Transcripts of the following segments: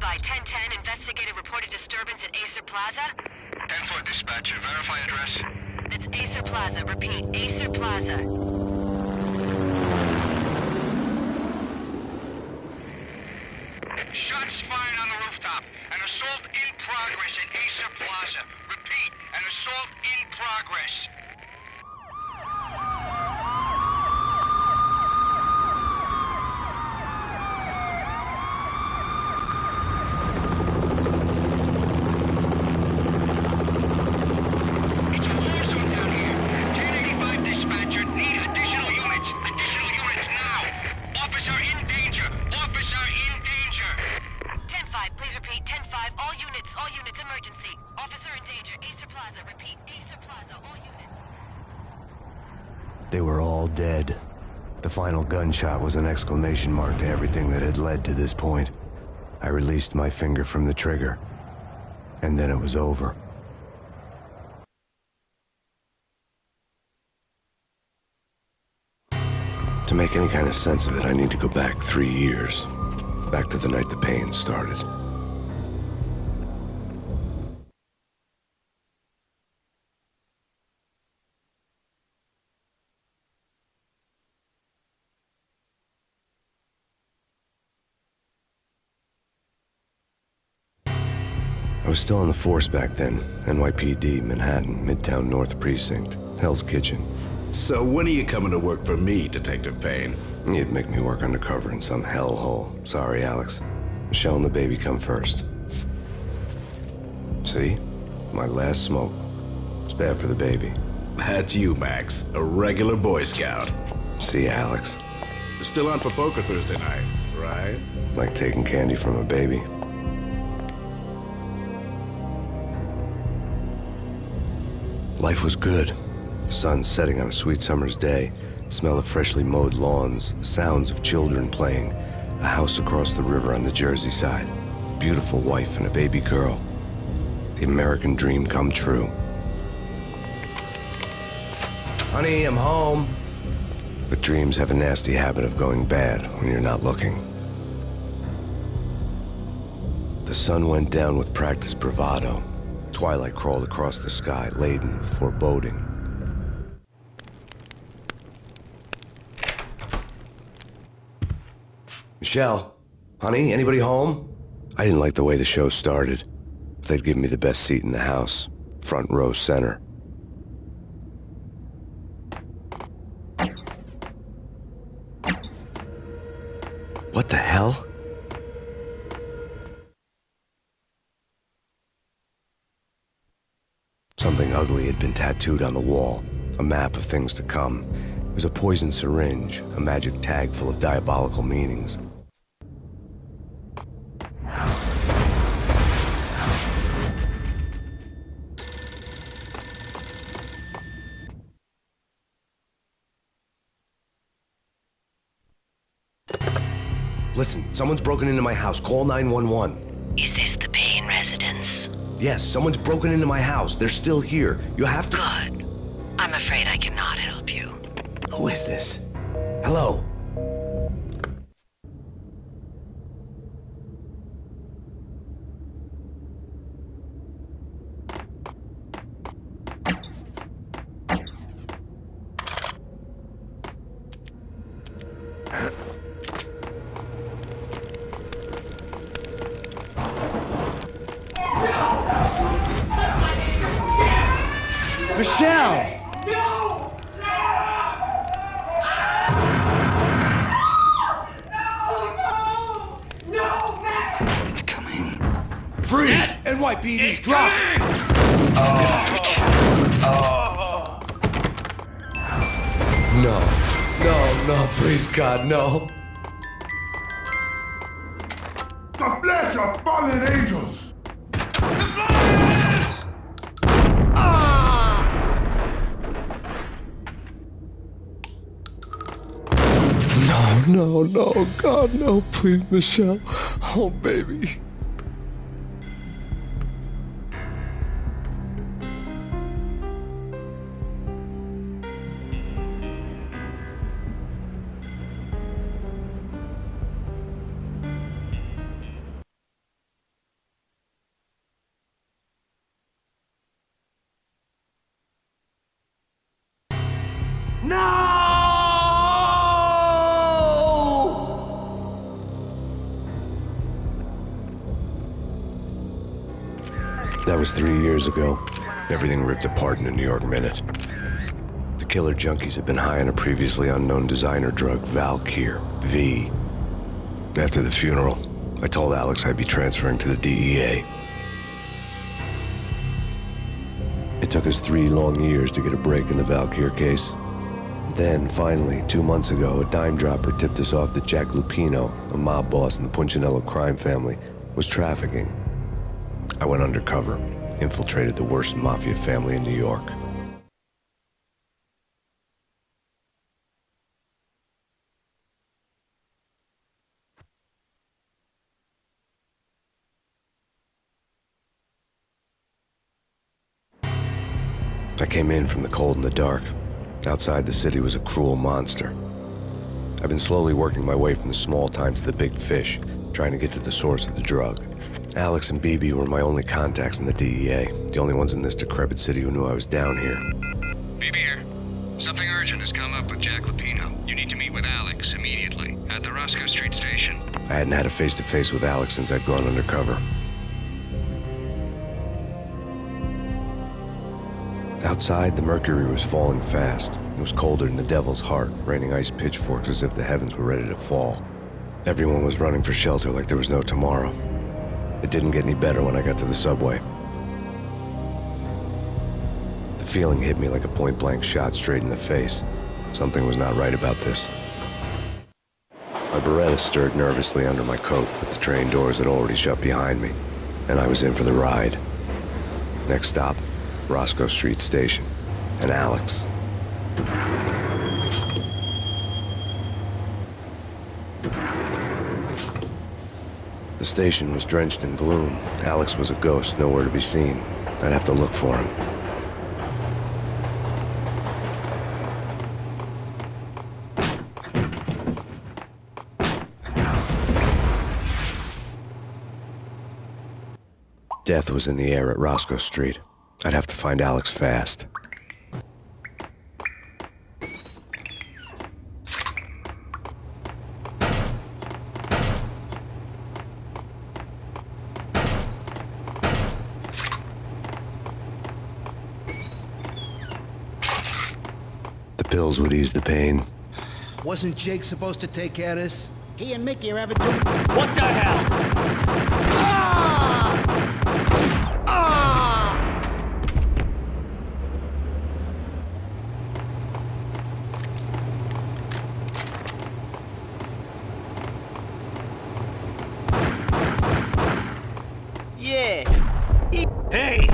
by 1010, investigator reported disturbance at Acer Plaza. 10-4 dispatcher, verify address. That's Acer Plaza, repeat, Acer Plaza. Shots fired on the rooftop. An assault in progress at Acer Plaza. Repeat, an assault in progress. It's a war zone down here. 1085 dispatcher, need additional units. Additional units now. Officer in danger. Officer in danger. 10-5, please repeat, 10-5, all units, emergency. Officer in danger, Acer Plaza, repeat, Acer Plaza, all units. They were all dead. The final gunshot was an exclamation mark to everything that had led to this point. I released my finger from the trigger, and then it was over. To make any kind of sense of it, I need to go back 3 years. Back to the night the Payne started. I was still on the force back then. NYPD, Manhattan, Midtown North Precinct, Hell's Kitchen. So when are you coming to work for me, Detective Payne? You'd make me work undercover in some hellhole. Sorry, Alex. Michelle and the baby come first. See? My last smoke. It's bad for the baby. That's you, Max. A regular Boy Scout. See, Alex? You're still on for poker Thursday night, right? Like taking candy from a baby. Life was good. Sun setting on a sweet summer's day, the smell of freshly mowed lawns, the sounds of children playing, a house across the river on the Jersey side, beautiful wife and a baby girl. The American dream come true. Honey, I'm home. But dreams have a nasty habit of going bad when you're not looking. The sun went down with practiced bravado. Twilight crawled across the sky, laden with foreboding. Michelle, honey, anybody home? I didn't like the way the show started. They'd given me the best seat in the house, front row center. What the hell? Something ugly had been tattooed on the wall, a map of things to come. It was a poison syringe, a magic tag full of diabolical meanings. Listen, someone's broken into my house. Call 911. Is this the Payne residence? Yes, someone's broken into my house. They're still here. You have to... Good. I'm afraid I cannot help you. Who is this? Hello? Michelle! It's coming. Freeze! NYPD's drop! No, please God, no. The flesh of fallen angels! No, God, no, please, Michelle. Oh, baby. That was 3 years ago. Everything ripped apart in a New York minute. The killer junkies had been high on a previously unknown designer drug, Valkyr, V. After the funeral, I told Alex I'd be transferring to the DEA. It took us 3 long years to get a break in the Valkyr case. Then, finally, 2 months ago, a dime dropper tipped us off that Jack Lupino, a mob boss in the Punchinello crime family, was trafficking. I went undercover, infiltrated the worst mafia family in New York. I came in from the cold and the dark. Outside, the city was a cruel monster. I've been slowly working my way from the small time to the big fish, trying to get to the source of the drug. Alex and BB were my only contacts in the DEA, the only ones in this decrepit city who knew I was down here. BB here. Something urgent has come up with Jack Lupino. You need to meet with Alex immediately at the Roscoe Street station. I hadn't had a face-to-face with Alex since I'd gone undercover. Outside, the mercury was falling fast. It was colder than the devil's heart, raining ice pitchforks as if the heavens were ready to fall. Everyone was running for shelter like there was no tomorrow. It didn't get any better when I got to the subway. The feeling hit me like a point-blank shot straight in the face. Something was not right about this. My Beretta stirred nervously under my coat, but the train doors had already shut behind me, and I was in for the ride. Next stop, Roscoe Street Station, and Alex. The station was drenched in gloom. Alex was a ghost, nowhere to be seen. I'd have to look for him. Death was in the air at Roscoe Street. I'd have to find Alex fast. The pills would ease the pain. Wasn't Jake supposed to take care of this? He and Mickey are having too... What the hell? Yeah! Hey!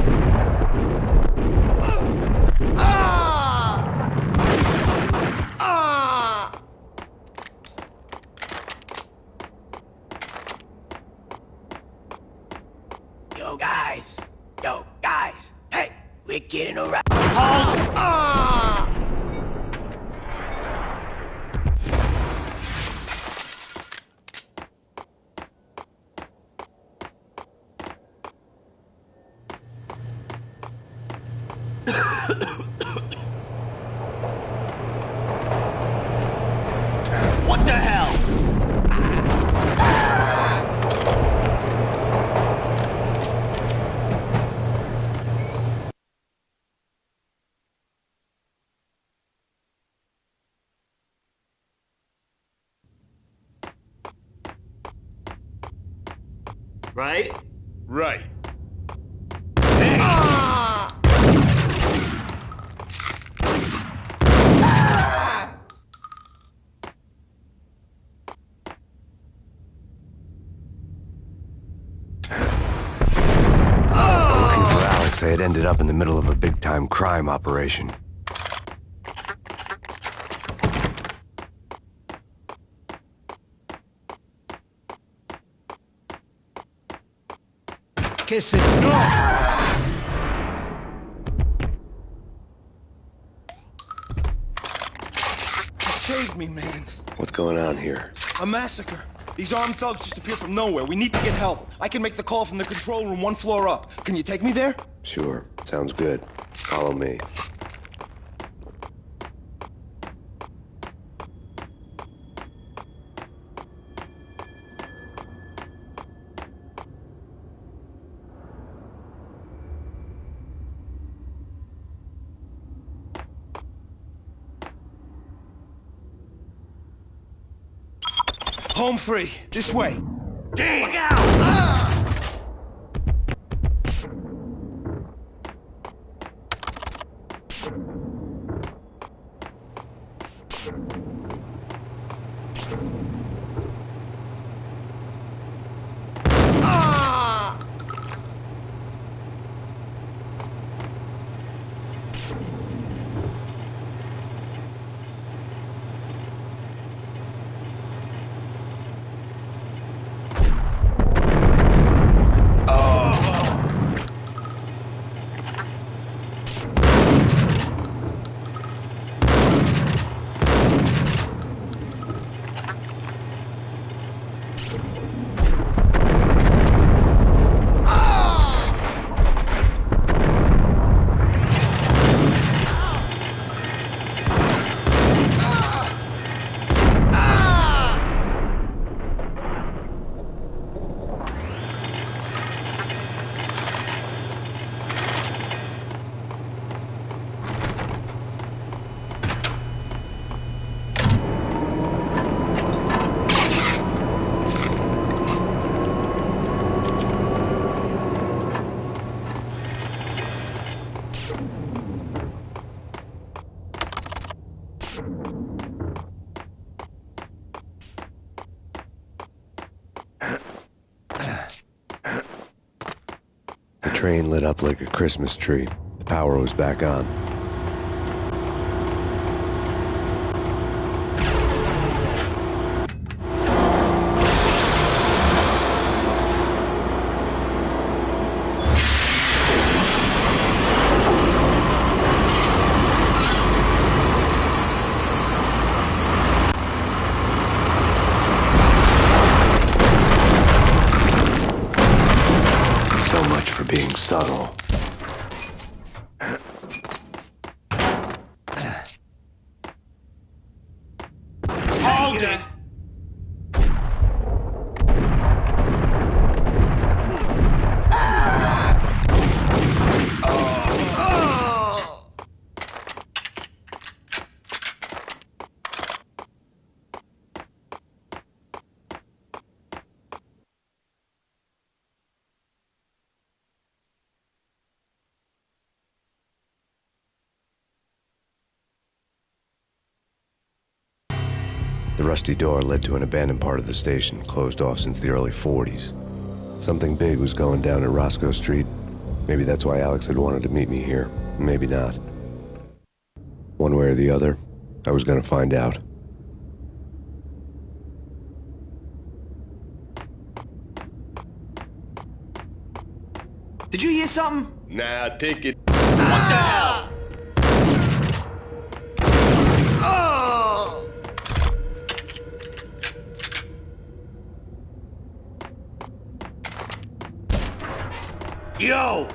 Yo, guys! Hey, we're getting around. What the hell? Right? Right. Looking for Alex, I had ended up in the middle of a big-time crime operation. Kiss it. You saved me, man. What's going on here? A massacre. These armed thugs just appeared from nowhere. We need to get help. I can make the call from the control room 1 floor up. Can you take me there? Sure, sounds good. Follow me. Home free. This way. Damn! Look out! The train lit up like a Christmas tree. The power was back on. So much for being subtle. Hold it! The rusty door led to an abandoned part of the station, closed off since the early 40s. Something big was going down at Roscoe Street. Maybe that's why Alex had wanted to meet me here. Maybe not. One way or the other, I was gonna find out. Did you hear something? Nah, take it. What the hell? Yo!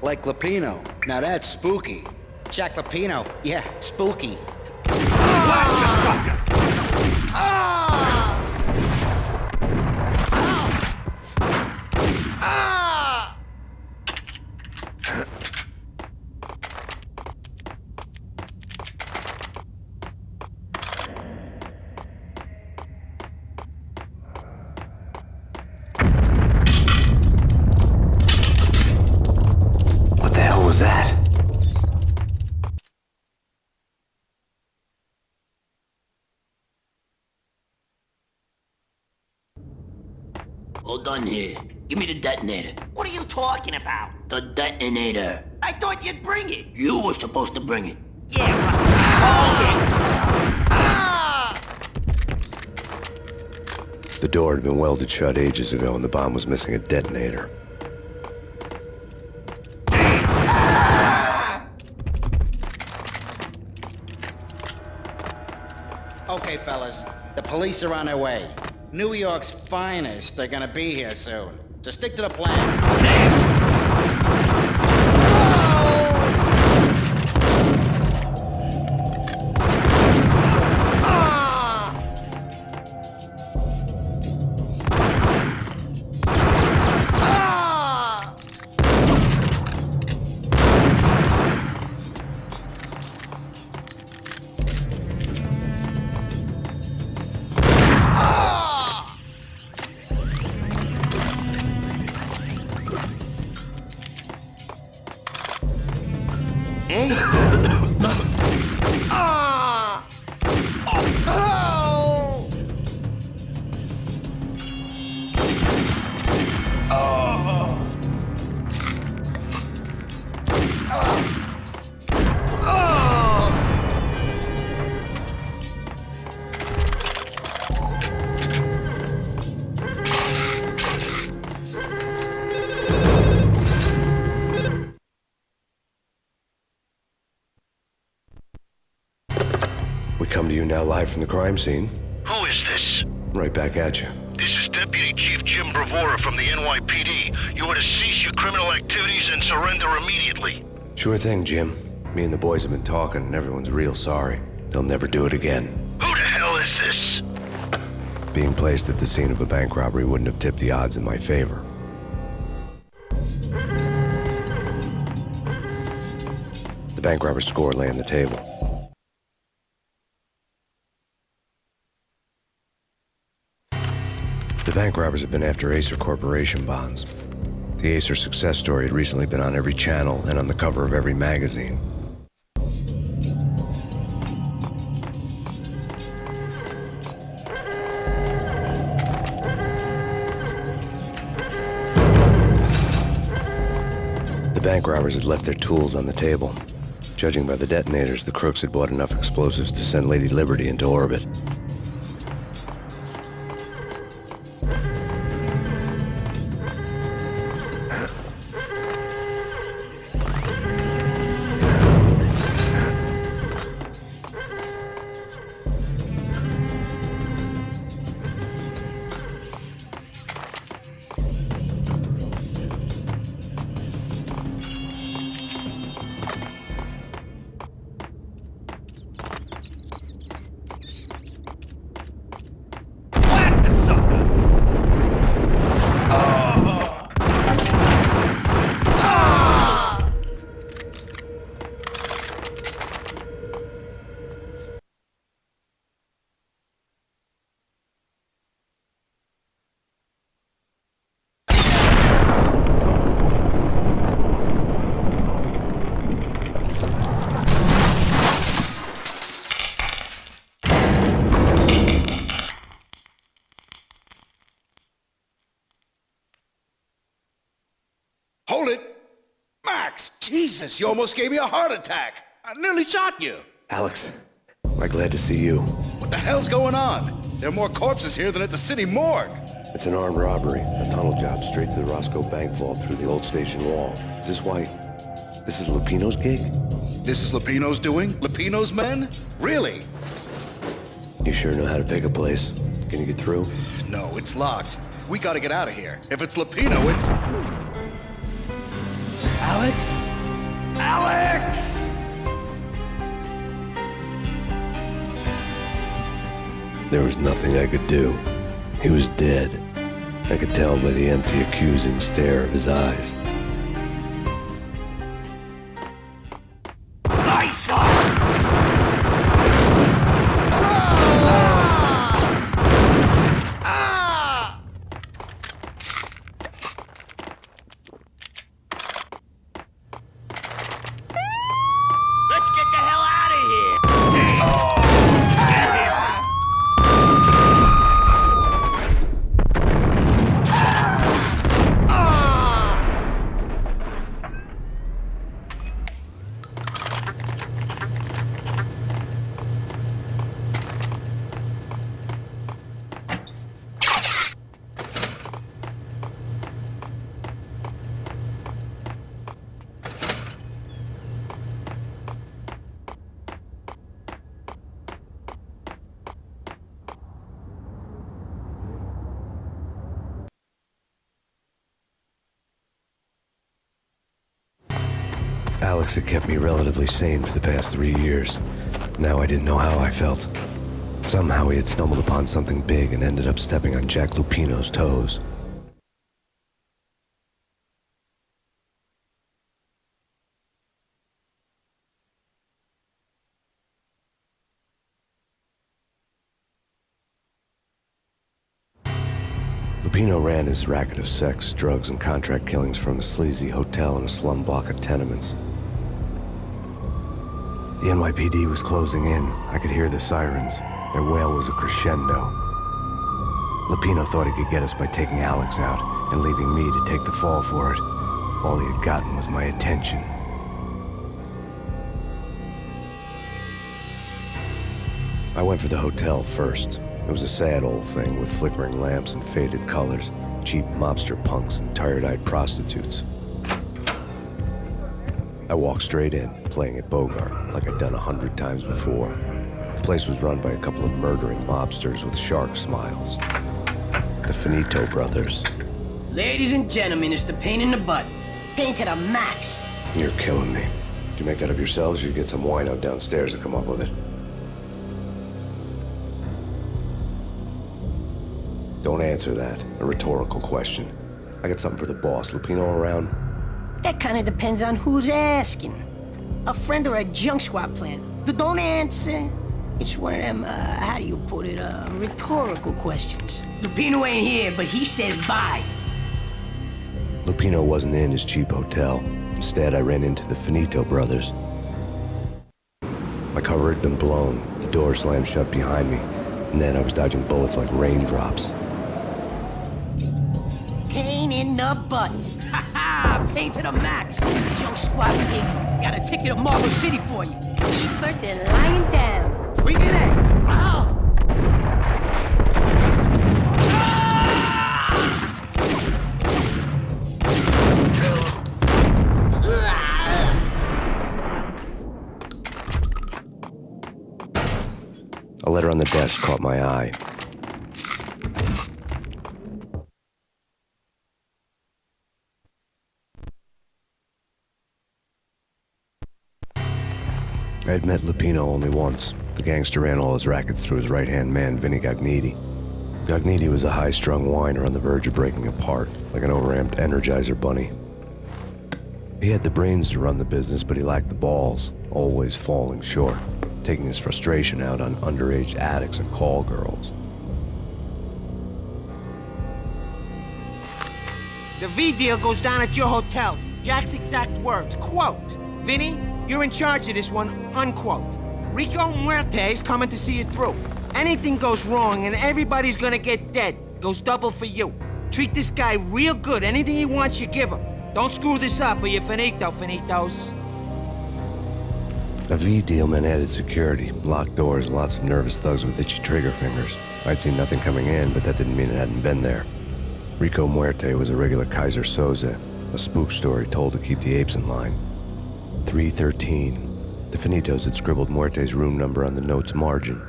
Like Lapino. Now that's spooky. Jack Lapino. Yeah, spooky. Whack the sucker! What the hell was that? Hold on here. Give me the detonator. What are you talking talking about? The detonator. I thought you'd bring it. You were supposed to bring it. Yeah, hold it. The door had been welded shut ages ago and the bomb was missing a detonator. Okay, fellas. The police are on their way. New York's finest are gonna be here soon. So stick to the plan. We come to you now live from the crime scene. Who is this? Right back at you. This is Deputy Chief Jim Bravura from the NYPD. You are to cease your criminal activities and surrender immediately. Sure thing, Jim. Me and the boys have been talking and everyone's real sorry. They'll never do it again. Who the hell is this? Being placed at the scene of a bank robbery wouldn't have tipped the odds in my favor. The bank robber's score lay on the table. The bank robbers have been after Acer Corporation bonds. The Acer success story had recently been on every channel and on the cover of every magazine. The bank robbers had left their tools on the table. Judging by the detonators, the crooks had bought enough explosives to send Lady Liberty into orbit. Hold it! Max! Jesus, you almost gave me a heart attack! I nearly shot you! Alex, I'm glad to see you. What the hell's going on? There are more corpses here than at the city morgue! It's an armed robbery, a tunnel job straight to the Roscoe Bank vault through the old station wall. Is this why... this is Lupino's gig? This is Lupino's doing? Lupino's men? Really? You sure know how to pick a place. Can you get through? No, it's locked. We gotta get out of here. If it's Lupino, it's... Alex? Alex! There was nothing I could do. He was dead. I could tell by the empty, accusing stare of his eyes. Nice! Let's get the hell out of here! Alex had kept me relatively sane for the past 3 years. Now I didn't know how I felt. Somehow he had stumbled upon something big and ended up stepping on Jack Lupino's toes. Lupino ran his racket of sex, drugs, and contract killings from a sleazy hotel in a slum block of tenements. The NYPD was closing in. I could hear the sirens. Their wail was a crescendo. Lupino thought he could get us by taking Alex out and leaving me to take the fall for it. All he had gotten was my attention. I went for the hotel first. It was a sad old thing with flickering lamps and faded colors, cheap mobster punks and tired-eyed prostitutes. I walked straight in, playing at Bogart, like I'd done 100 times before. The place was run by a couple of murdering mobsters with shark smiles. The Finito brothers. Ladies and gentlemen, it's the Payne in the butt. Payne to the max. You're killing me. Do you make that up yourselves, or you get some wine out downstairs to come up with it? Don't answer that. A rhetorical question. I got something for the boss. Lupino around? That kind of depends on who's asking. A friend or a junk squad plan. Don't answer. It's one of them, how do you put it, rhetorical questions. Lupino ain't here, but he says bye. Lupino wasn't in his cheap hotel. Instead, I ran into the Finito brothers. My cover had been blown. The door slammed shut behind me. And then I was dodging bullets like raindrops. Payne in the butt. Ha ha! Payne to the max. Junk squad pig. Got a ticket to Marble City for you. Eat first and lying down. Bring it in. Oh. A letter on the desk caught my eye. I had met Lupino only once. The gangster ran all his rackets through his right-hand man, Vinny Gagniti. Gagniti was a high-strung whiner on the verge of breaking apart, like an overamped Energizer bunny. He had the brains to run the business, but he lacked the balls, always falling short, taking his frustration out on underage addicts and call girls. The V deal goes down at your hotel. Jack's exact words, quote, "Vinny, you're in charge of this one," unquote. Rico Muerte's coming to see you through. Anything goes wrong and everybody's gonna get dead. Goes double for you. Treat this guy real good. Anything he wants, you give him. Don't screw this up or you're finito, finitos. A V deal meant added security, locked doors, and lots of nervous thugs with itchy trigger fingers. I'd seen nothing coming in, but that didn't mean it hadn't been there. Rico Muerte was a regular Kaiser Soze, a spook story told to keep the apes in line. 313. The Finitos had scribbled Muerte's room number on the note's margin.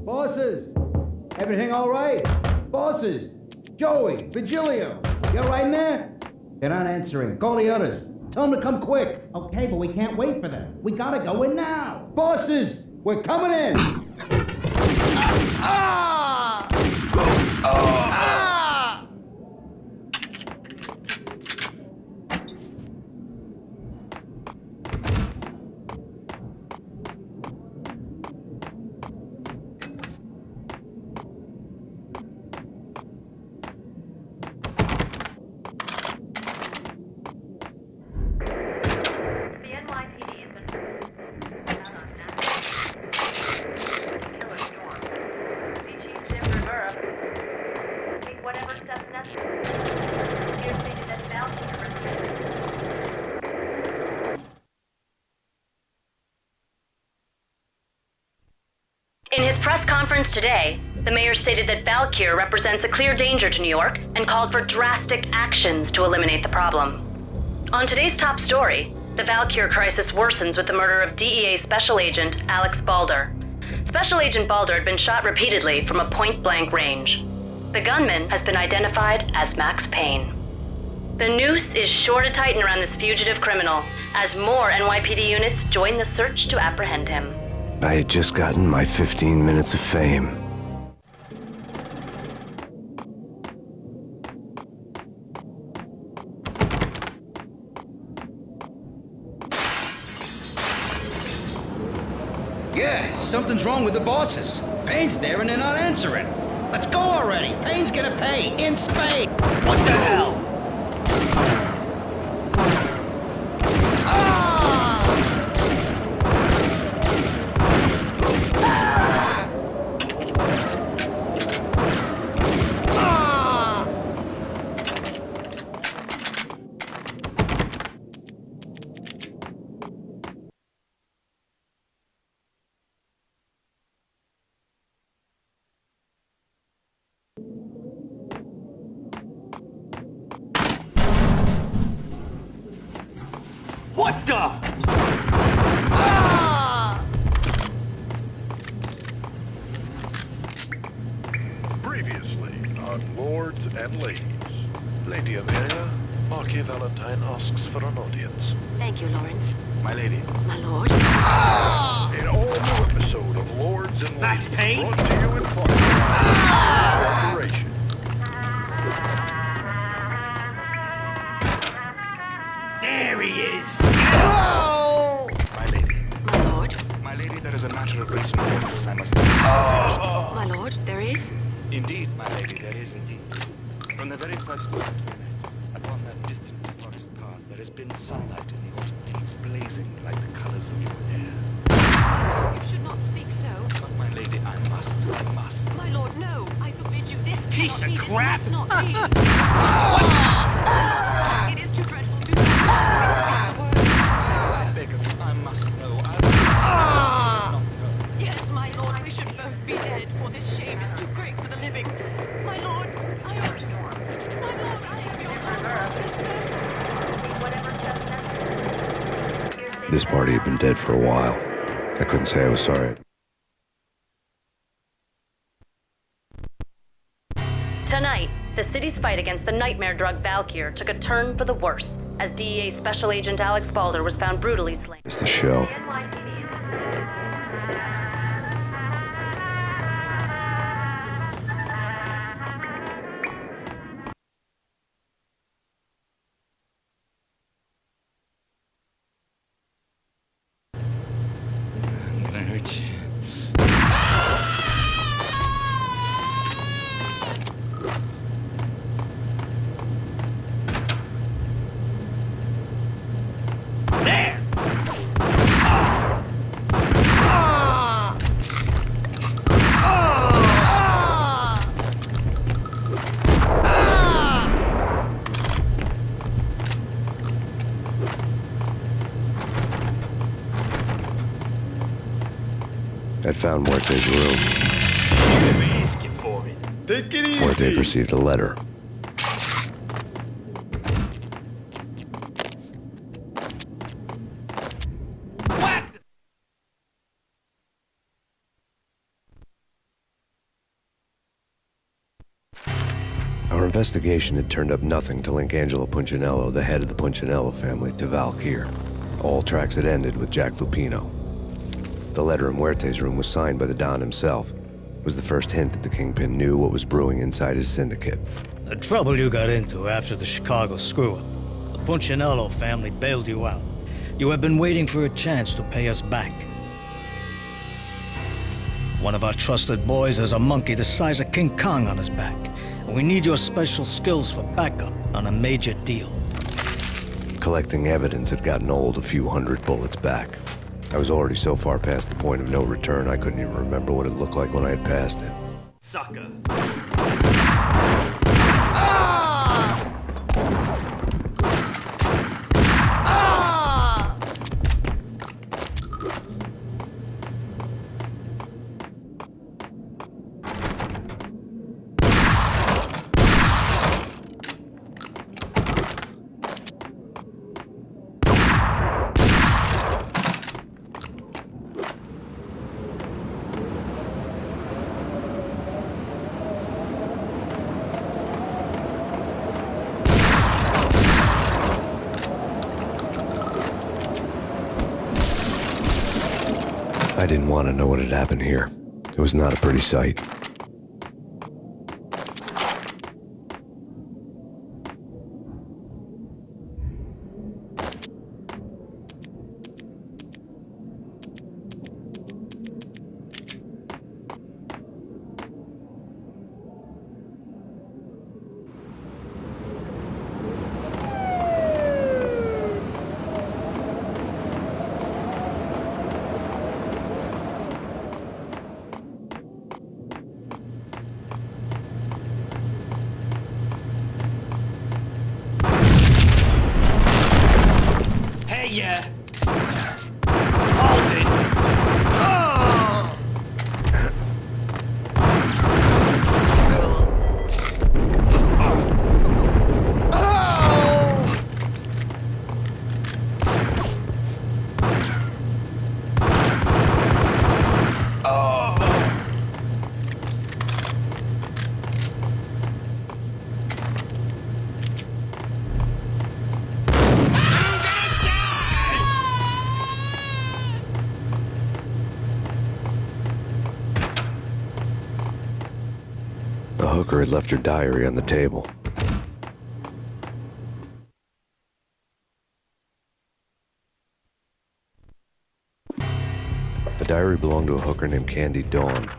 Bosses! Everything all right? Bosses! Joey! Virgilio! You all right in there? They're not answering. Call the others. Tell them to come quick. Okay, but we can't wait for them. We gotta go in now. Bosses! We're coming in! In his press conference today, the mayor stated that Valkyr represents a clear danger to New York and called for drastic actions to eliminate the problem. On today's top story, the Valkyr crisis worsens with the murder of DEA Special Agent Alex Balder. Special Agent Balder had been shot repeatedly from a point-blank range. The gunman has been identified as Max Payne. The noose is sure to tighten around this fugitive criminal as more NYPD units join the search to apprehend him. I had just gotten my 15 minutes of fame. Yeah, something's wrong with the bosses. Payne's there and they're not answering. Let's go already. Payne's gonna pay in spades. What the hell? What the? Previously on Lords and Ladies. Lady Amelia, Marquis Valentine asks for an audience. Thank you, Lawrence. My lady. My lord. An all-new episode of Lords and That's Ladies Payne? brought to you in part by Corporation. There he is! My lady. My lord. My lady, there is a matter of great importance I must My lord, there is? Indeed, my lady, there is indeed. From the very first moment we met, upon that distant forest path, there has been sunlight in the autumn leaves blazing like the colors of your hair. You should not speak so. But my lady, I must. My lord, no. I forbid you. This Piece cannot of be. crap. This must not be. It is too dreadful. Do not speak the word. I beg of you, I must know. I must not know. Yes, my lord, we should both be dead, for this shame is too great for the living. My lord, I am your sister. This party had been dead for a while. I couldn't say I was sorry. Tonight, the city's fight against the nightmare drug Valkyr took a turn for the worse as DEA Special Agent Alex Balder was found brutally slain. It's the show. I'm gonna hurt you. There! I'd found Muerte's room. You'll be asking for it. Take it easy. Muerte received a letter. What? Our investigation had turned up nothing to link Angelo Punchinello, the head of the Punchinello family, to Valkyr. All tracks had ended with Jack Lupino. The letter in Muerte's room was signed by the Don himself. It was the first hint that the Kingpin knew what was brewing inside his syndicate. The trouble you got into after the Chicago screw-up. The Punchinello family bailed you out. You have been waiting for a chance to pay us back. One of our trusted boys has a monkey the size of King Kong on his back. And we need your special skills for backup on a major deal. Collecting evidence had gotten old a few hundred bullets back. I was already so far past the point of no return I couldn't even remember what it looked like when I had passed it. Sucker. I didn't want to know what had happened here. It was not a pretty sight. Yeah. Hold it. Oh! The hooker had left her diary on the table. The diary belonged to a hooker named Candy Dawn.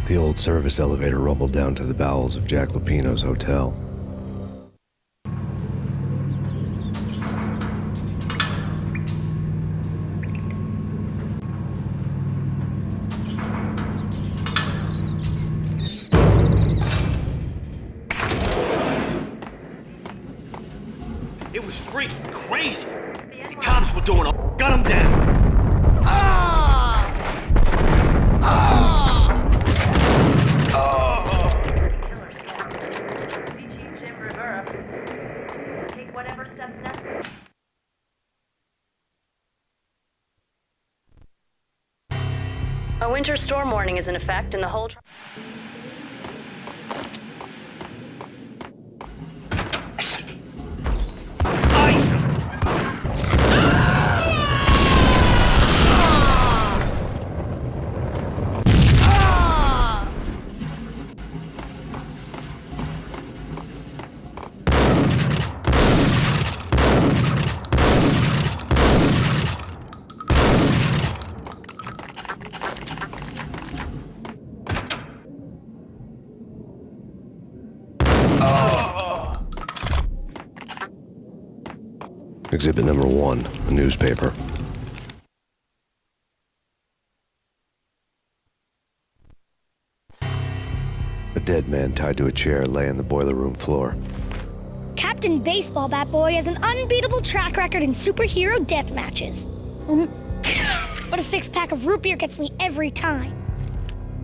The old service elevator rumbled down to the bowels of Jack Lupino's hotel. It was freaking crazy. The cops were doing a gun him down. A winter storm warning is in effect, and the whole... Exhibit number 1, a newspaper. A dead man tied to a chair lay on the boiler room floor. Captain Baseball Bat Boy has an unbeatable track record in superhero death matches. But a six-pack of root beer gets me every time.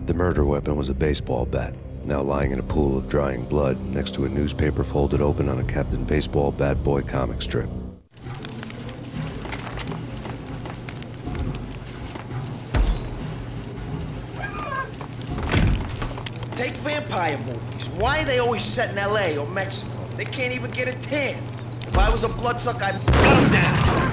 The murder weapon was a baseball bat, now lying in a pool of drying blood next to a newspaper folded open on a Captain Baseball Bat Boy comic strip. Take vampire movies. Why are they always set in L.A. or Mexico? They can't even get a tan. If I was a bloodsucker, I'd gun them down.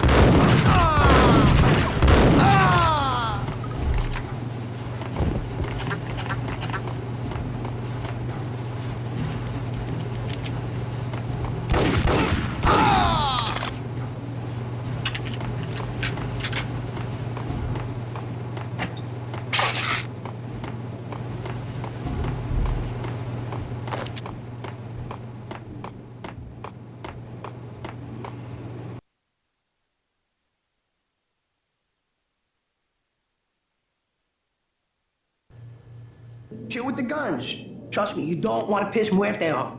Chill with the guns. Trust me, you don't want to piss Muerte off.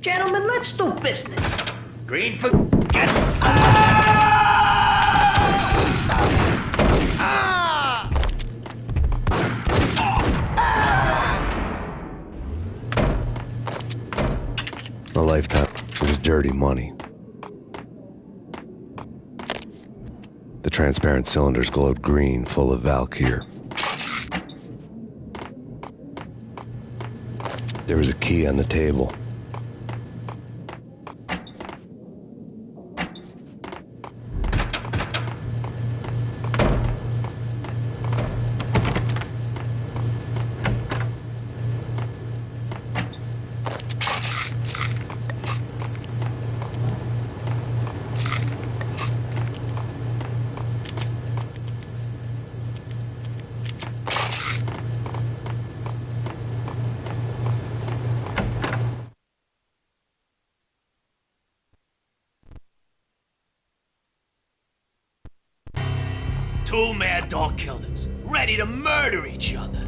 Gentlemen, let's do business. Green for... Get... A lifetime was dirty money. The transparent cylinders glowed green, full of Valkyr. There was a key on the table. Two mad dog killers, ready to murder each other.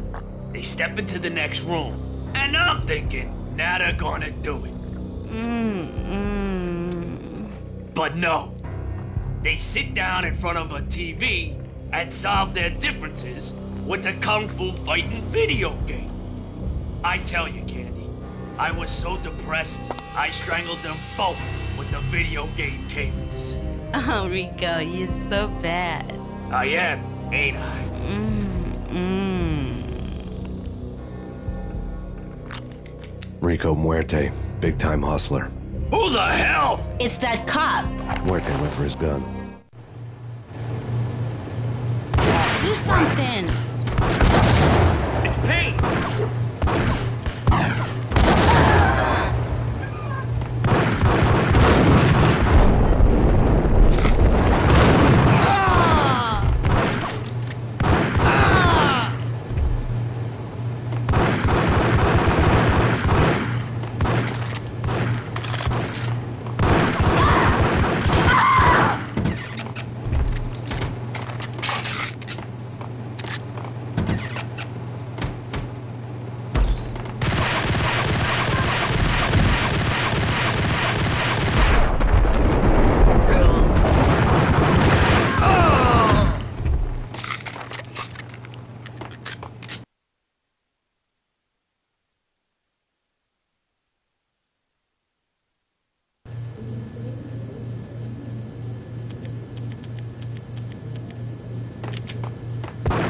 They step into the next room, and I'm thinking, now they're gonna do it. But no. They sit down in front of a TV and solve their differences with a kung fu fighting video game. I tell you, Candy, I was so depressed, I strangled them both with the video game cables. Oh, Rico, you're so bad. I am, ain't I? Rico Muerte, big-time hustler. Who the hell? It's that cop. Muerte went for his gun. Do something. It's Payne.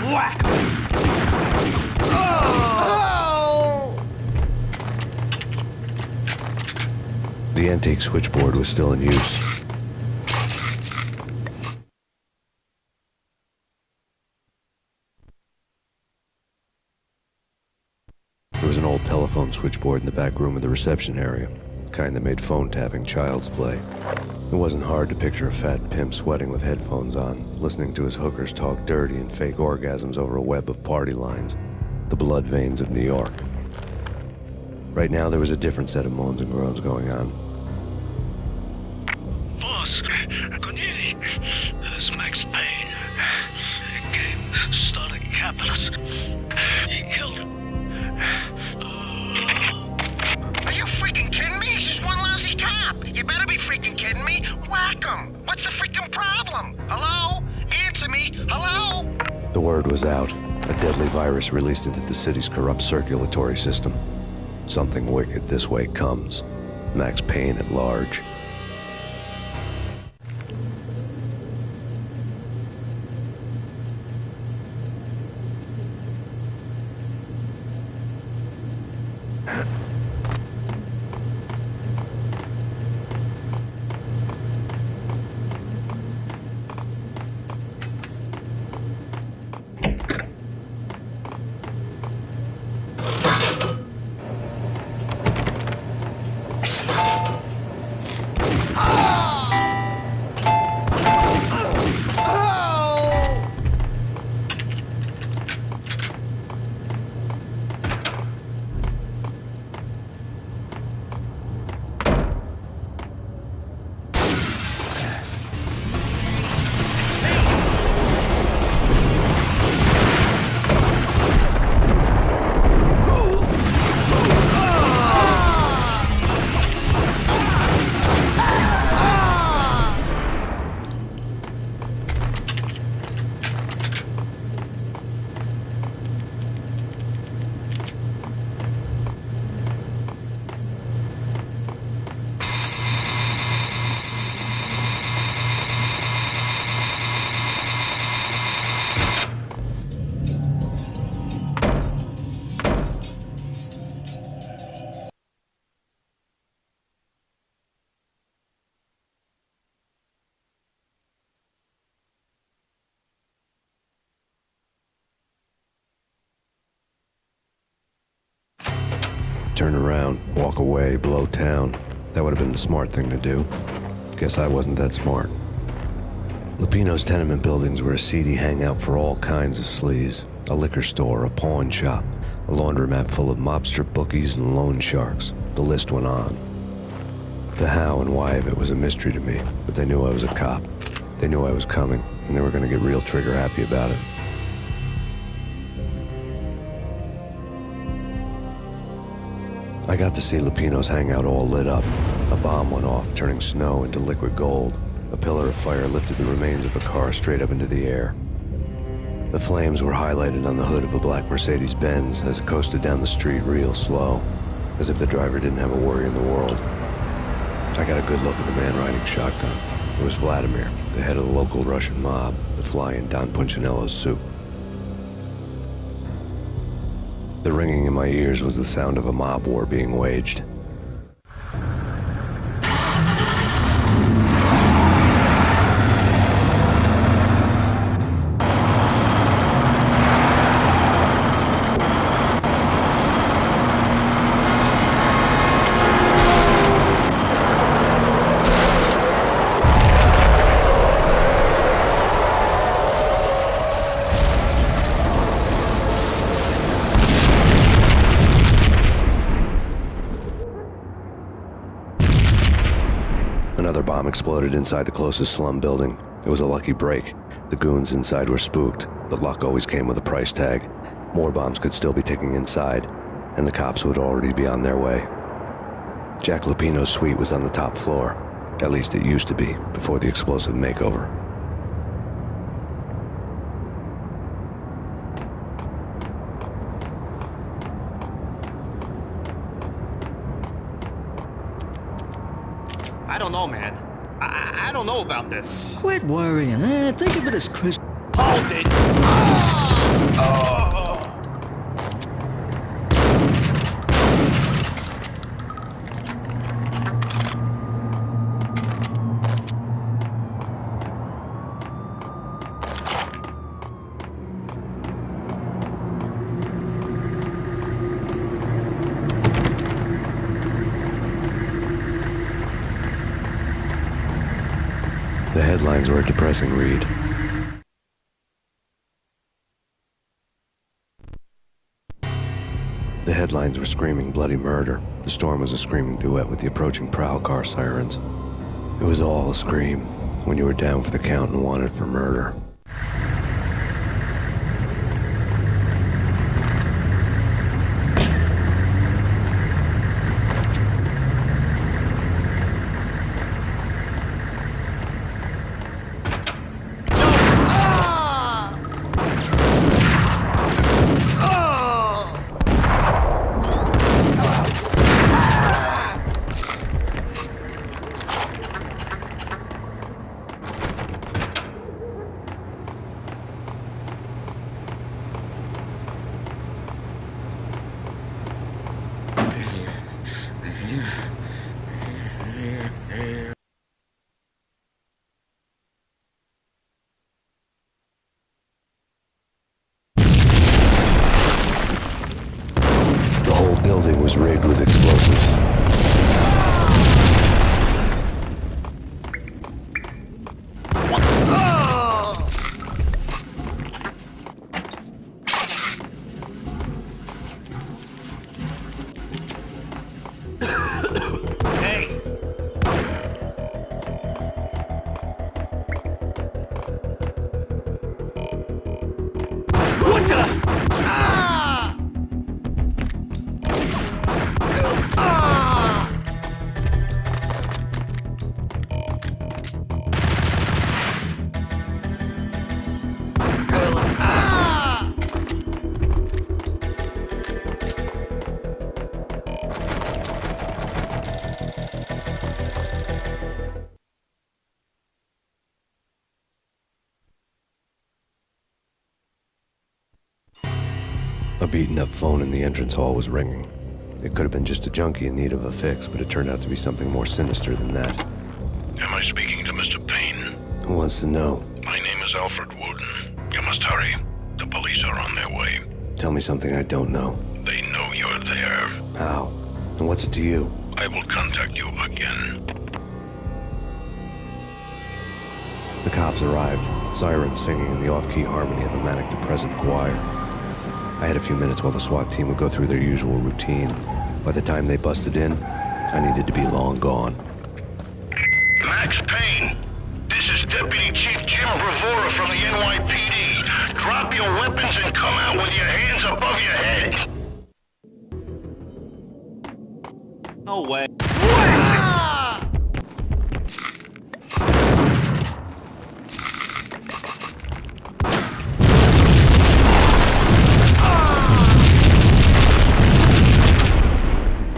Whack! The antique switchboard was still in use. There was an old telephone switchboard in the back room of the reception area, the kind that made phone tapping child's play. It wasn't hard to picture a fat pimp sweating with headphones on, listening to his hookers talk dirty and fake orgasms over a web of party lines, the blood veins of New York. Right now, there was a different set of moans and groans going on. Boss, Cornelia, this is Max Payne. Game started capitalist. He killed him. Are you freaking kidding me? He's just one lousy cop. You better be freaking kidding me. Whack him. What's the freaking problem? Hello? Answer me. Hello? The word was out. A deadly virus released into the city's corrupt circulatory system. Something wicked this way comes. Max Payne at large. turn around, walk away, blow town. That would have been the smart thing to do. Guess I wasn't that smart. Lupino's tenement buildings were a seedy hangout for all kinds of sleaze. A liquor store, a pawn shop, a laundromat full of mobster bookies and loan sharks. The list went on. The how and why of it was a mystery to me, but they knew I was a cop. They knew I was coming, and they were going to get real trigger happy about it. I got to see Lupino's hangout all lit up. A bomb went off, turning snow into liquid gold. A pillar of fire lifted the remains of a car straight up into the air. The flames were highlighted on the hood of a black Mercedes-Benz as it coasted down the street real slow, as if the driver didn't have a worry in the world. I got a good look at the man riding shotgun. It was Vladimir, the head of the local Russian mob, the fly in Don Punchinello's soup. The ringing in my ears was the sound of a mob war being waged. Another bomb exploded inside the closest slum building. It was a lucky break. The goons inside were spooked, but luck always came with a price tag. More bombs could still be ticking inside, and the cops would already be on their way. Jack Lupino's suite was on the top floor. At least it used to be, before the explosive makeover. I don't know, man. I don't know about this. Quit worrying, think of it as Chris. Hold it! The headlines were a depressing read. The headlines were screaming bloody murder. The storm was a screaming duet with the approaching prowl car sirens. It was all a scream when you were down for the count and wanted for murder. The whole building was rigged with explosives. Hey! What the? A beaten-up phone in the entrance hall was ringing. It could have been just a junkie in need of a fix, but it turned out to be something more sinister than that. Am I speaking to Mr. Payne? Who wants to know? My name is Alfred Wooden. You must hurry. The police are on their way. Tell me something I don't know. They know you're there. How? And what's it to you? I will contact you again. The cops arrived, sirens singing in the off-key harmony of a manic-depressive choir. I had a few minutes while the SWAT team would go through their usual routine. By the time they busted in, I needed to be long gone. Max Payne, this is Deputy Chief Jim Bravura from the NYPD. Drop your weapons and come out with your hands above your head. No way.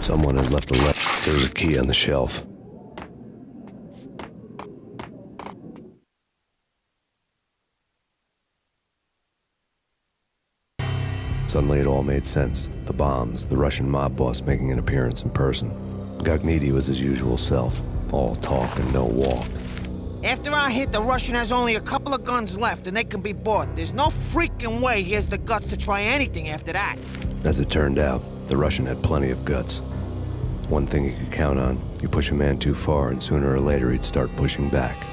Someone had left a letter. There was a key on the shelf. Suddenly it all made sense. The bombs, the Russian mob boss making an appearance in person. Gognitti was his usual self. All talk and no walk. After our hit, the Russian has only a couple of guns left, and they can be bought. There's no freaking way he has the guts to try anything after that. As it turned out, the Russian had plenty of guts. One thing you could count on, you push a man too far and sooner or later he'd start pushing back.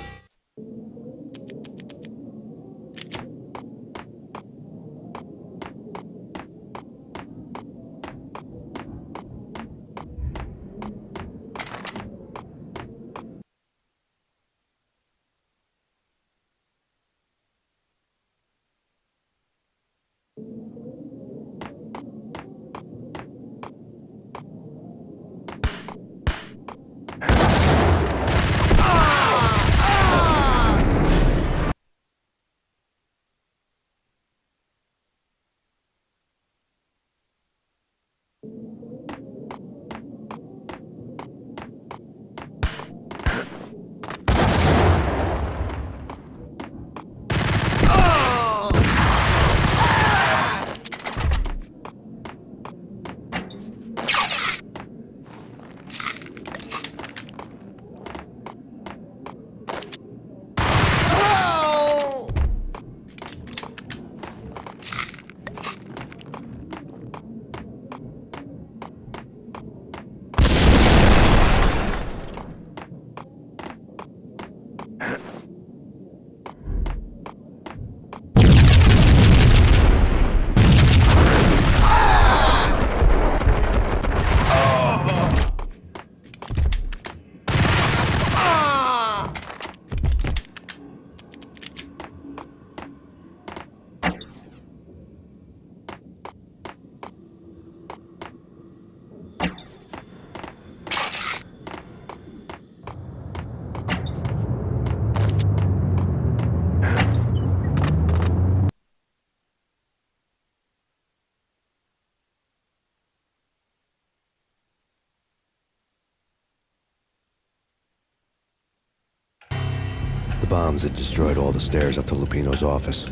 The bombs had destroyed all the stairs up to Lupino's office.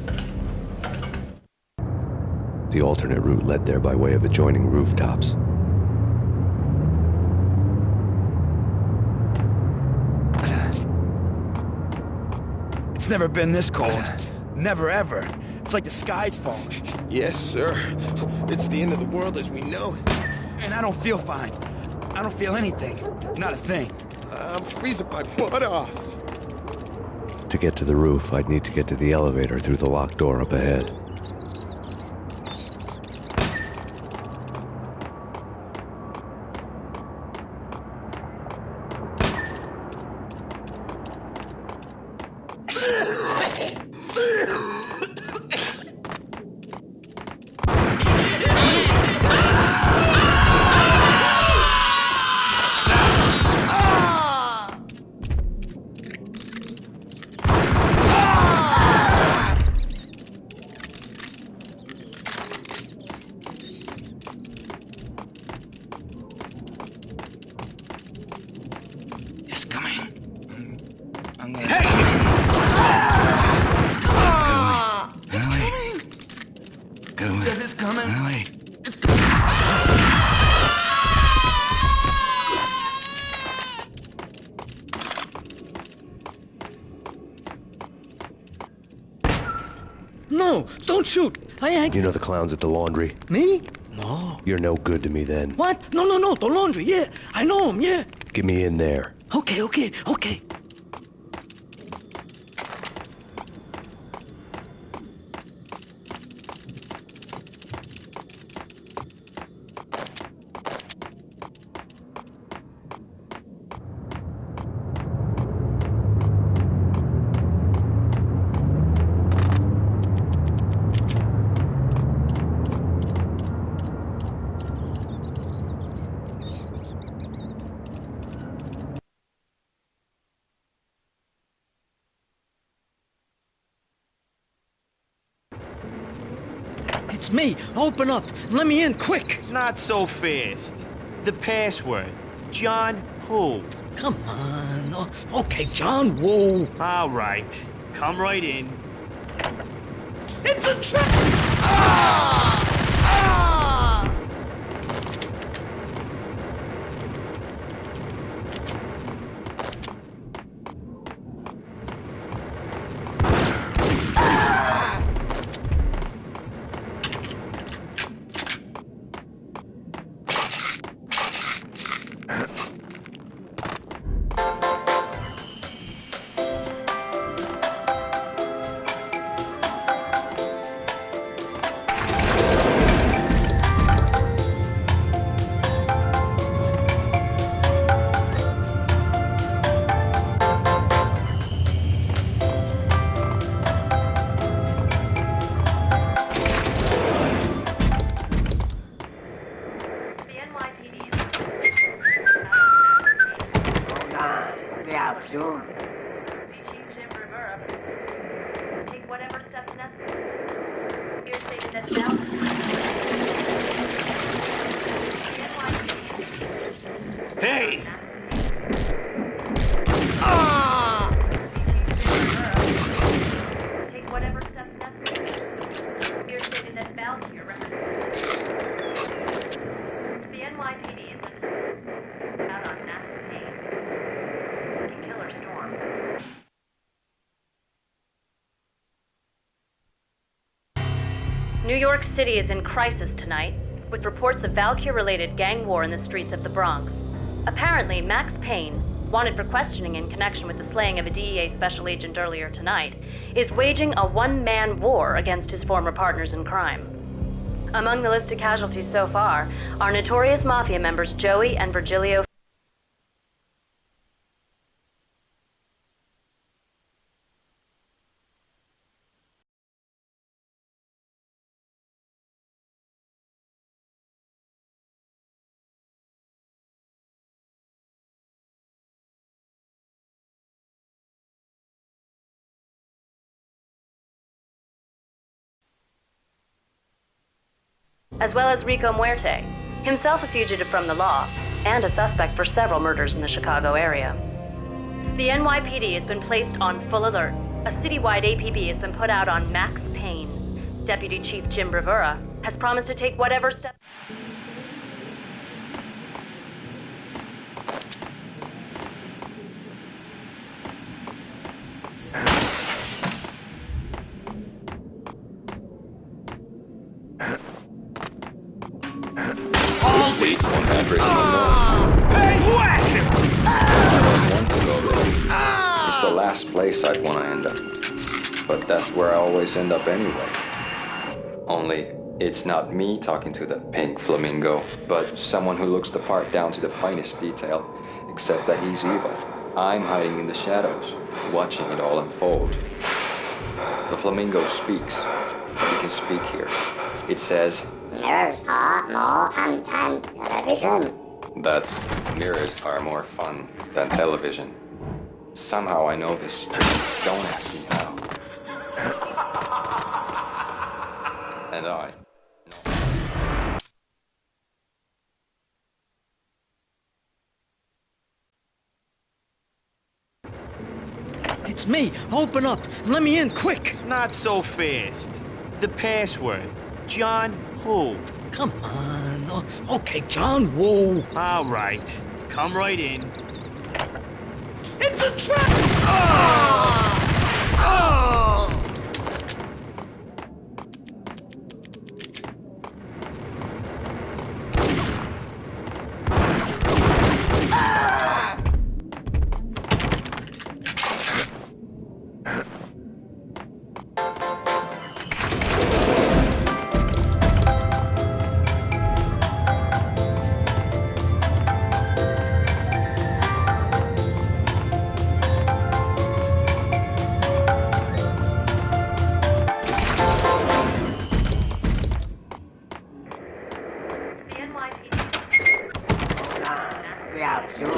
The alternate route led there by way of adjoining rooftops. It's never been this cold. Never ever. It's like the sky's falling. Yes, sir. It's the end of the world as we know it. And I don't feel fine. I don't feel anything. Not a thing. I'm freezing my butt off. To get to the roof, I'd need to get to the elevator through the locked door up ahead. No, don't shoot. I ain't... You know the clowns at the laundry? Me? No. You're no good to me then. What? No, the laundry, yeah. I know him, yeah. Get me in there. Okay. It's me. Open up. Let me in, quick. Not so fast. The password. John who? Come on. Oh, okay, John Woo. All right. Come right in. It's a trap! Take whatever steps necessary. You're stated that now. Hey! Take whatever steps necessary. You're stated that Valkyrie represents the NYPD is out on massive Payne. Killer storm. New York City is in crisis tonight, with reports of Valkyrie-related gang war in the streets of the Bronx. Apparently, Max Payne, wanted for questioning in connection with the slaying of a DEA special agent earlier tonight, is waging a one-man war against his former partners in crime. Among the listed casualties so far are notorious mafia members Joey and Virgilio. As well as Rico Muerte, himself a fugitive from the law, and a suspect for several murders in the Chicago area. The NYPD has been placed on full alert. A citywide APB has been put out on Max Payne. Deputy Chief Jim Bravura has promised to take whatever steps. This week, won't have Bristol known. Hey, whack him! I don't want to go there. It's the last place I'd want to end up. But that's where I always end up anyway. Only, it's not me talking to the pink flamingo, but someone who looks the part down to the finest detail, except that he's evil. I'm hiding in the shadows, watching it all unfold. The flamingo speaks. You can speak here. It says, "Mirrors are more fun than television." Mirrors are more fun than television. Somehow I know this. Don't ask me how. And I. It's me. Open up. Let me in, quick. Not so fast. The password. John who? Come on. Oh, okay, John Woo. All right. Come right in. It's a trap! Oh! Oh! Yeah, sure.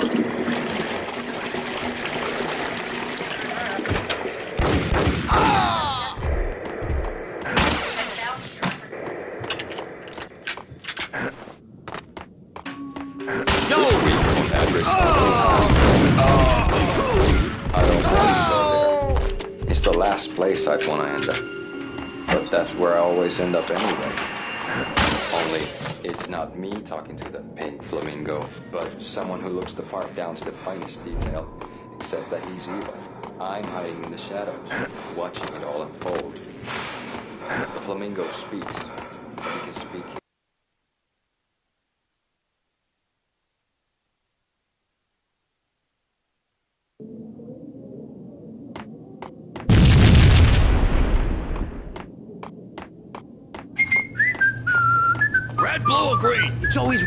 This week on Address I don't want to go there. It's the last place I'd want to end up. But that's where I always end up anyway. Only, it's not me talking to the pink flamingo, but someone who looks the part down to the finest detail, except that he's evil. I'm hiding in the shadows, watching it all unfold. The flamingo speaks. He can speak. Red, blue, or green? It's always...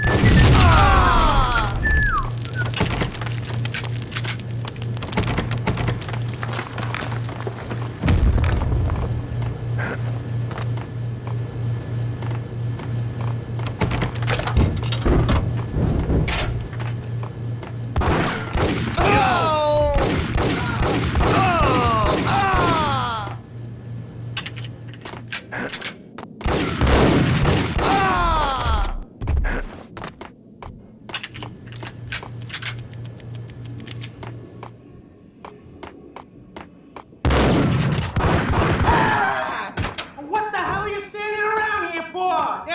What the hell are you standing around here for?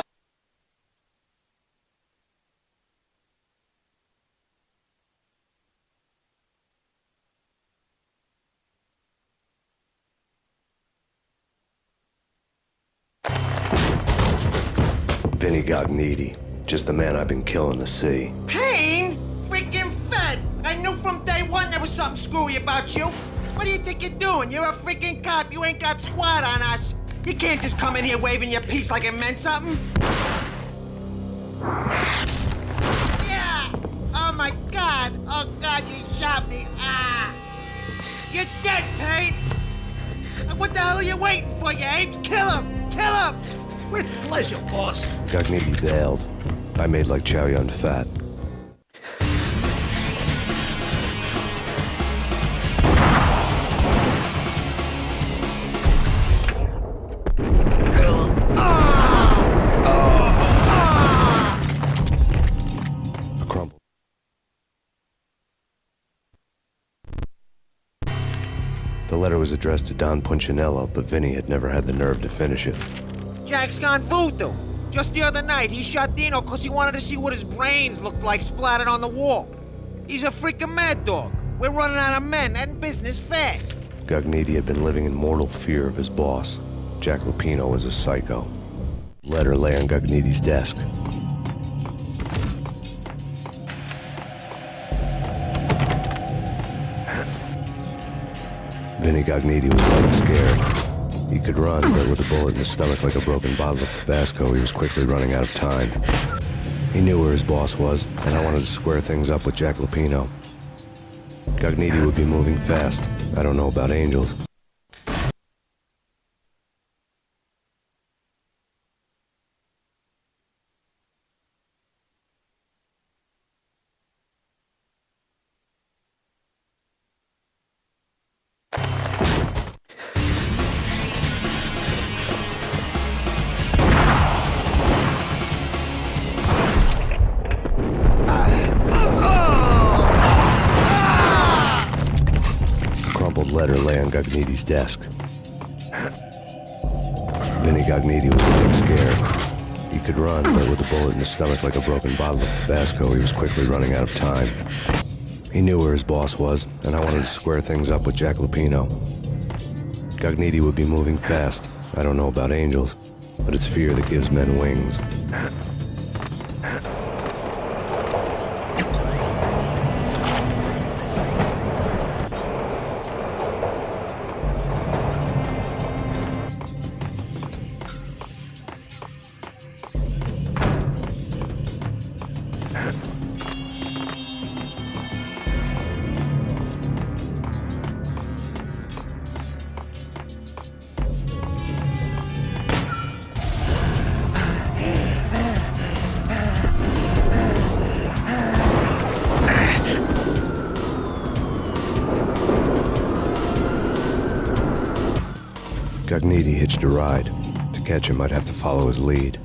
Vinny Gognitti, just the man I've been killing to see. Payne? Freaking fed! I knew from day one there was something screwy about you. What do you think you're doing? You're a freaking cop. You ain't got squat on us. You can't just come in here waving your piece like it meant something. Yeah! Oh my God! Oh God, you shot me! Ah! You're dead, Payne! What the hell are you waiting for, you apes? Kill him! Kill him! With pleasure, boss. Gognitti bailed. I made like Chow Yun Fat. The letter was addressed to Don Punchinello, but Vinny had never had the nerve to finish it. Jack's gone voodoo. Just the other night, he shot Dino because he wanted to see what his brains looked like splattered on the wall. He's a freaking mad dog. We're running out of men and business fast. Gognitti had been living in mortal fear of his boss. Jack Lupino was a psycho. Letter lay on Gognitti's desk. Vinny Gognitti was running scared. He could run, but with a bullet in his stomach like a broken bottle of Tabasco, he was quickly running out of time. He knew where his boss was, and I wanted to square things up with Jack Lupino. Gognitti would be moving fast. I don't know about angels. Letter lay on Gognitti's desk. Vinny Gognitti was running scared. He could run, but with a bullet in his stomach like a broken bottle of Tabasco, he was quickly running out of time. He knew where his boss was, and I wanted to square things up with Jack Lupino. Gognitti would be moving fast. I don't know about angels, but it's fear that gives men wings. Gognitti hitched a ride. To catch him, I'd have to follow his lead.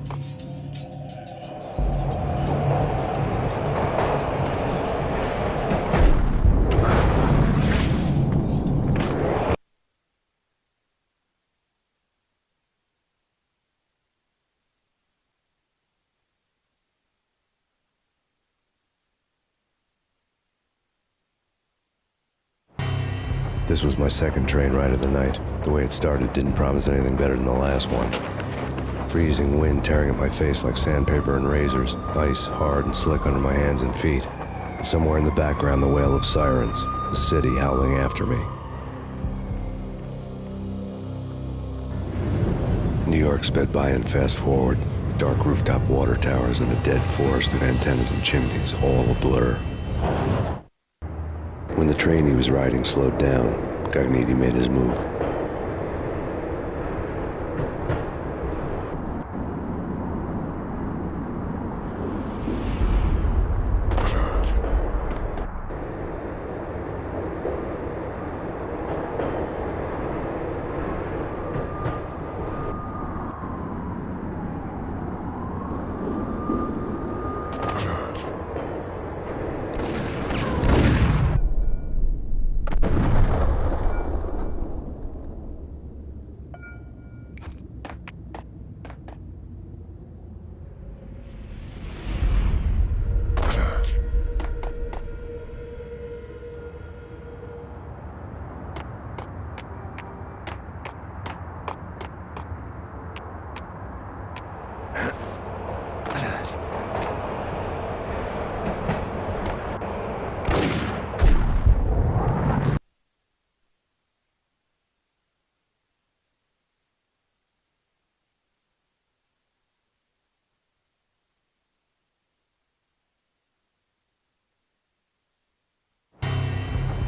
This was my second train ride of the night. The way it started didn't promise anything better than the last one. Freezing wind tearing at my face like sandpaper and razors, ice hard and slick under my hands and feet. And somewhere in the background, the wail of sirens, the city howling after me. New York sped by in fast forward. Dark rooftop water towers and a dead forest of antennas and chimneys, all a blur. When the train he was riding slowed down, Gognitti made his move.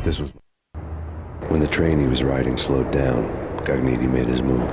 This was when the train he was riding slowed down. Gognitti made his move.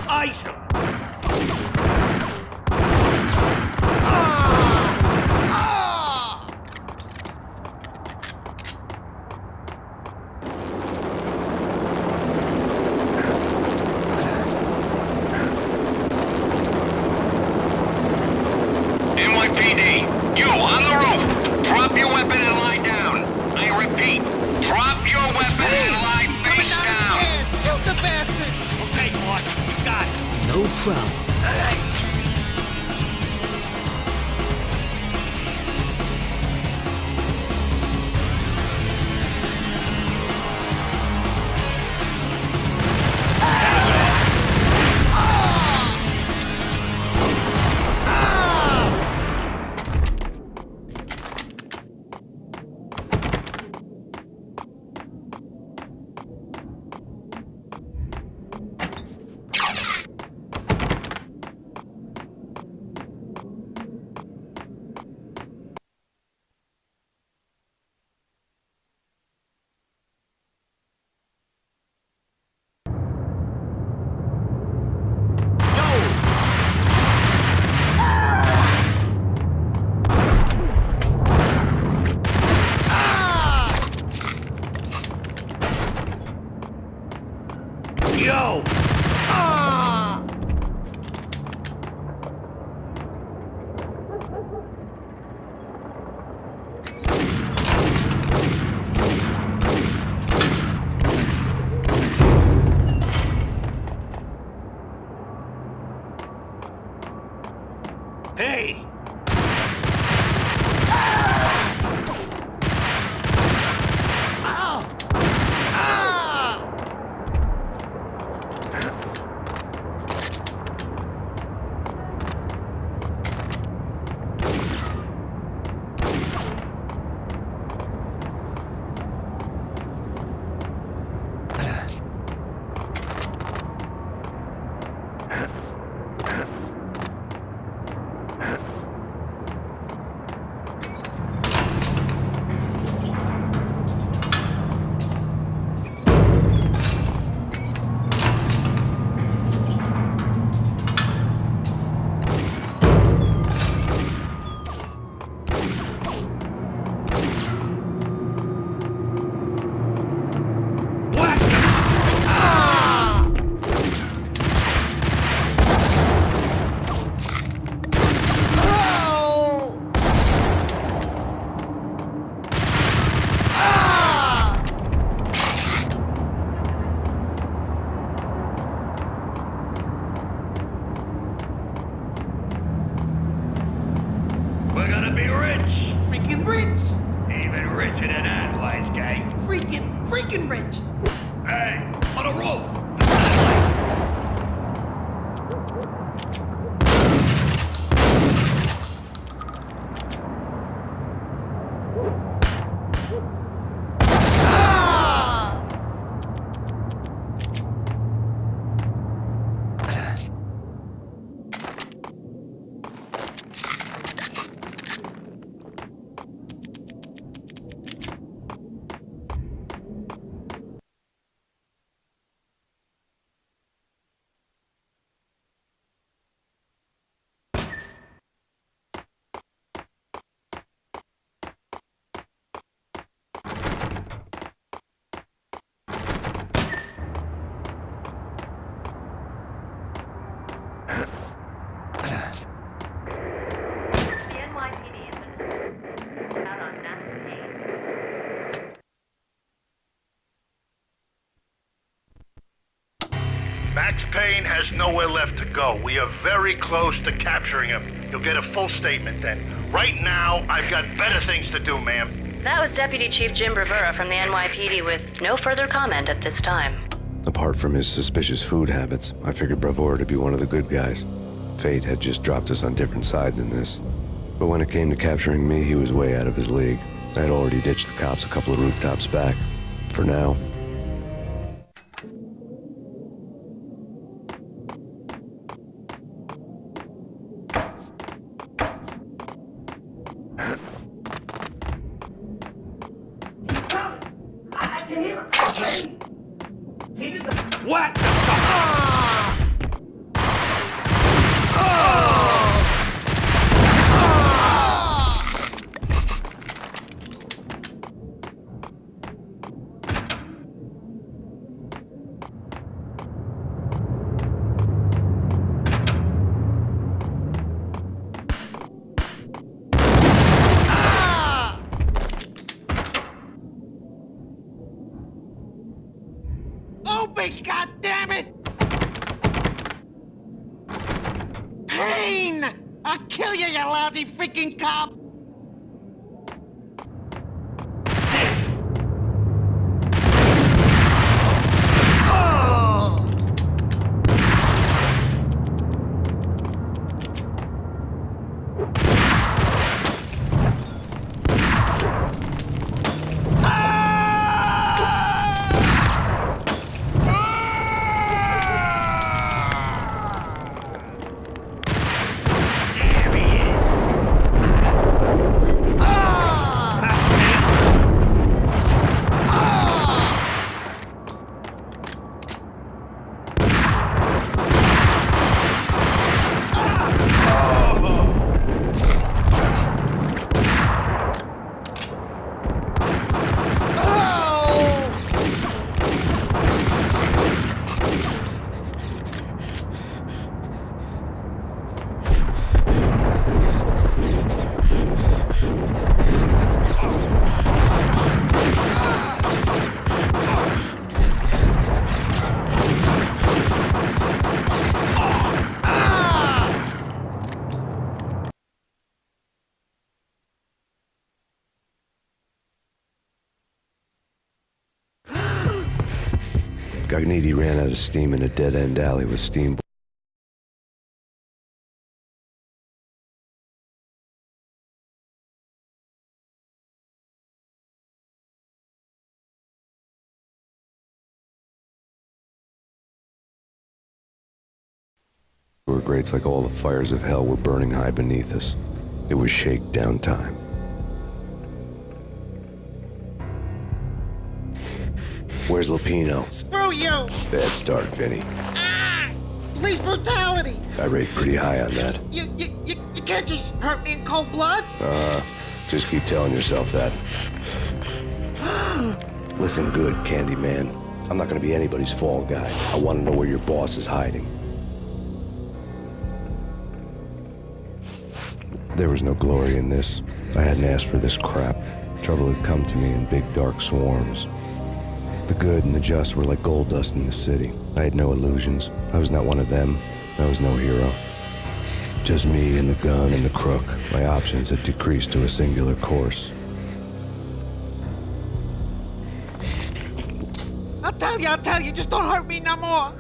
Ice 'em! NYPD, you on the roof. Drop your weapon and lie down. I repeat, drop your weapon and lie face down. Shoot the bastard! Okay, boss. Got it. No problem. Hey! We're gonna be rich! Freaking rich! Even richer than that, wise guy. Freaking rich! Hey, on the roof! Max Payne has nowhere left to go. We are very close to capturing him. You'll get a full statement then. Right now, I've got better things to do, ma'am. That was Deputy Chief Jim Bravura from the NYPD with no further comment at this time. Apart from his suspicious food habits, I figured Bravura to be one of the good guys. Fate had just dropped us on different sides in this. But when it came to capturing me, he was way out of his league. I had already ditched the cops a couple of rooftops back. For now. What the fuck? Open, goddammit! Payne! I'll kill you, you lousy freaking cop! There he is. Gognitti ran out of steam in a dead-end alley with steam grates like all the fires of hell were burning high beneath us. It was shakedown time. Where's Lupino? Screw you! Bad start, Vinny. Police brutality! I rate pretty high on that. You can't just hurt me in cold blood? Just keep telling yourself that. Listen good, Candyman. I'm not gonna be anybody's fall guy. I wanna know where your boss is hiding. There was no glory in this. I hadn't asked for this crap. Trouble had come to me in big dark swarms. The good and the just were like gold dust in the city. I had no illusions. I was not one of them. I was no hero. Just me and the gun and the crook. My options had decreased to a singular course. I'll tell you, just don't hurt me no more.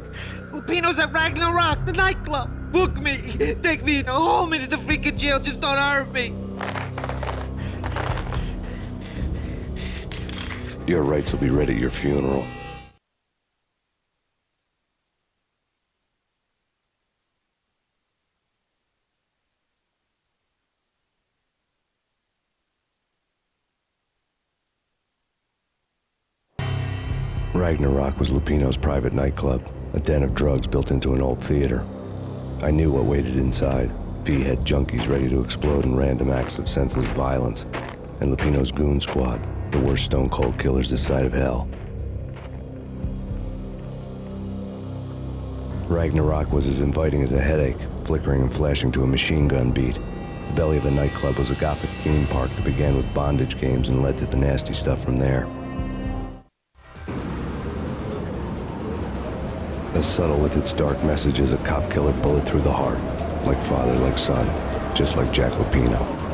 Lupino's at Ragnarok, the nightclub. Book me, take me, hold me to the freaking jail, just don't hurt me. Your rights will be read at your funeral. Ragnarok was Lupino's private nightclub, a den of drugs built into an old theater. I knew what waited inside. V-head junkies ready to explode in random acts of senseless violence, and Lupino's goon squad, the worst stone-cold killers this side of hell. Ragnarok was as inviting as a headache, flickering and flashing to a machine gun beat. The belly of the nightclub was a gothic theme park that began with bondage games and led to the nasty stuff from there. As subtle with its dark message as a cop killer bullet through the heart. Like father, like son, just like Jack Lupino.